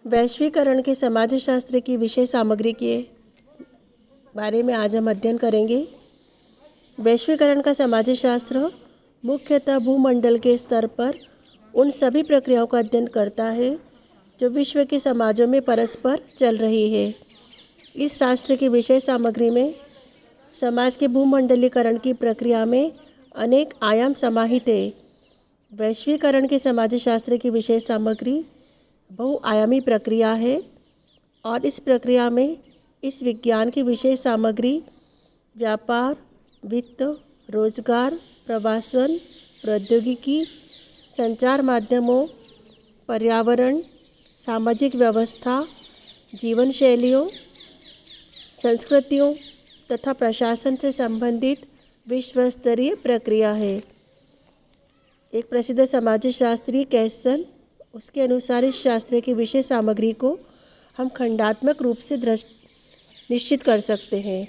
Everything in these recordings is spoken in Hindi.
वैश्वीकरण के समाजशास्त्र की विषय सामग्री के बारे में आज हम अध्ययन करेंगे। वैश्वीकरण का समाजशास्त्र मुख्यतः भूमंडल के स्तर पर उन सभी प्रक्रियाओं का अध्ययन करता है जो विश्व के समाजों में परस्पर चल रही है। इस शास्त्र की विषय सामग्री में समाज के भूमंडलीकरण की प्रक्रिया में अनेक आयाम समाहित है। वैश्वीकरण के समाजशास्त्र की विषय सामग्री बहुआयामी प्रक्रिया है और इस प्रक्रिया में इस विज्ञान की विषय सामग्री व्यापार, वित्त, रोजगार, प्रवासन, प्रौद्योगिकी, संचार माध्यमों, पर्यावरण, सामाजिक व्यवस्था, जीवन शैलियों, संस्कृतियों तथा प्रशासन से संबंधित विश्व स्तरीय प्रक्रिया है। एक प्रसिद्ध समाजशास्त्री कैसल, उसके अनुसार इस शास्त्र की विषय सामग्री को हम खंडात्मक रूप से निश्चित कर सकते हैं।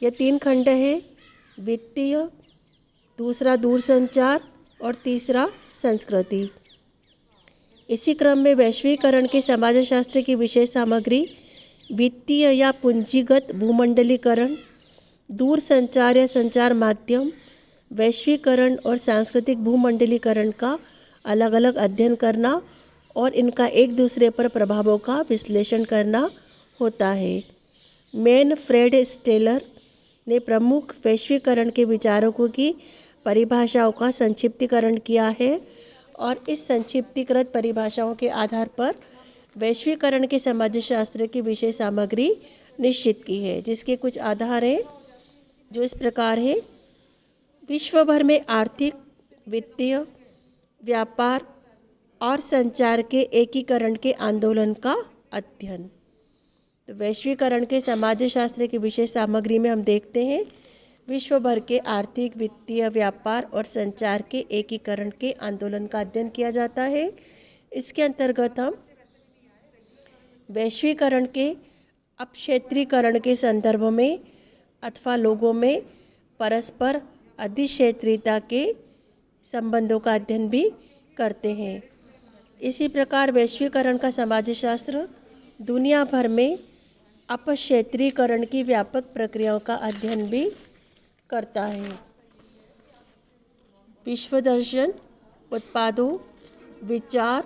यह 3 खंड है: वित्तीय, दूसरा दूरसंचार और तीसरा संस्कृति। इसी क्रम में वैश्वीकरण के समाजशास्त्र की विषय सामग्री वित्तीय या पूंजीगत भूमंडलीकरण, दूरसंचार या संचार माध्यम, वैश्वीकरण और सांस्कृतिक भूमंडलीकरण का अलग अलग अध्ययन करना और इनका एक दूसरे पर प्रभावों का विश्लेषण करना होता है। मैनफ्रेड स्टेलर ने प्रमुख वैश्वीकरण के विचारकों की परिभाषाओं का संक्षिप्तीकरण किया है और इस संक्षिप्तीकृत परिभाषाओं के आधार पर वैश्वीकरण के समाजशास्त्र की विषय सामग्री निश्चित की है, जिसके कुछ आधार हैं जो इस प्रकार है। विश्व भर में आर्थिक, वित्तीय, व्यापार और संचार के एकीकरण के आंदोलन का अध्ययन। तो वैश्वीकरण के समाजशास्त्र की विषय सामग्री में हम देखते हैं विश्व भर के आर्थिक, वित्तीय, व्यापार और संचार के एकीकरण के आंदोलन का अध्ययन किया जाता है। इसके अंतर्गत हम वैश्वीकरण के अपक्षेत्रीकरण के संदर्भ में अथवा लोगों में परस्पर अधिक्षेत्रीयता के संबंधों का अध्ययन भी करते हैं। इसी प्रकार वैश्वीकरण का समाजशास्त्र दुनिया भर में अपक्षेत्रीकरण की व्यापक प्रक्रियाओं का अध्ययन भी करता है। विश्व दर्शन, उत्पादों, विचार,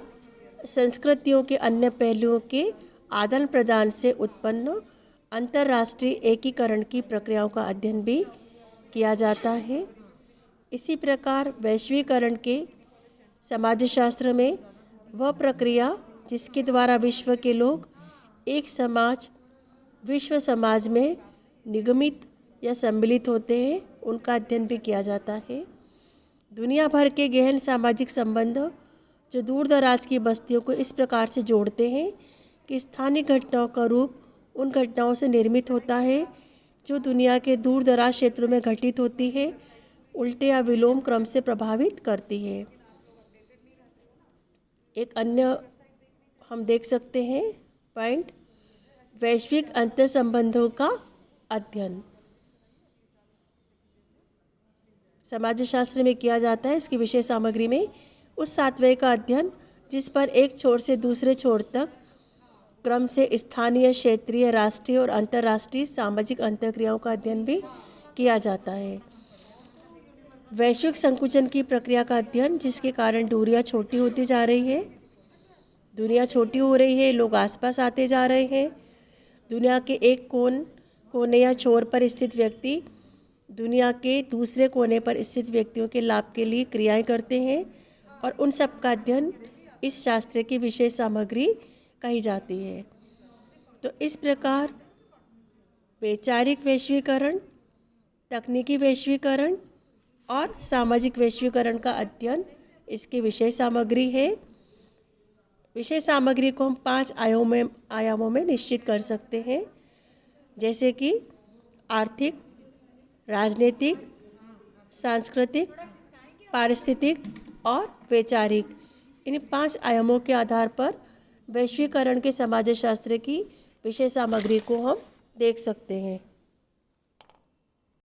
संस्कृतियों के अन्य पहलुओं के आदान प्रदान से उत्पन्न अंतर्राष्ट्रीय एकीकरण की प्रक्रियाओं का अध्ययन भी किया जाता है। इसी प्रकार वैश्वीकरण के समाजशास्त्र में वह प्रक्रिया जिसके द्वारा विश्व के लोग एक समाज, विश्व समाज में निगमित या सम्मिलित होते हैं, उनका अध्ययन भी किया जाता है। दुनिया भर के गहन सामाजिक संबंध जो दूर दराज की बस्तियों को इस प्रकार से जोड़ते हैं कि स्थानीय घटनाओं का रूप उन घटनाओं से निर्मित होता है जो दुनिया के दूर दराज क्षेत्रों में घटित होती है, उल्टे या विलोम क्रम से प्रभावित करती है। एक अन्य हम देख सकते हैं पॉइंट, वैश्विक अंतर संबंधों का अध्ययन समाजशास्त्र में किया जाता है। इसकी विषय सामग्री में उस सातवें का अध्ययन जिस पर एक छोर से दूसरे छोर तक क्रम से स्थानीय, क्षेत्रीय, राष्ट्रीय और अंतर्राष्ट्रीय सामाजिक अंतःक्रियाओं का अध्ययन भी किया जाता है। वैश्विक संकुचन की प्रक्रिया का अध्ययन जिसके कारण दूरियां छोटी होती जा रही है, दुनिया छोटी हो रही है, लोग आसपास आते जा रहे हैं। दुनिया के एक कोने या छोर पर स्थित व्यक्ति दुनिया के दूसरे कोने पर स्थित व्यक्तियों के लाभ के लिए क्रियाएं करते हैं और उन सब का अध्ययन इस शास्त्र की विषय सामग्री कही जाती है। तो इस प्रकार वैचारिक वैश्वीकरण, तकनीकी वैश्वीकरण और सामाजिक वैश्वीकरण का अध्ययन इसकी विषय सामग्री है। विषय सामग्री को हम 5 आयामों में निश्चित कर सकते हैं, जैसे कि आर्थिक, राजनीतिक, सांस्कृतिक, पारिस्थितिक और वैचारिक। इन 5 आयामों के आधार पर वैश्वीकरण के समाजशास्त्र की विषय सामग्री को हम देख सकते हैं।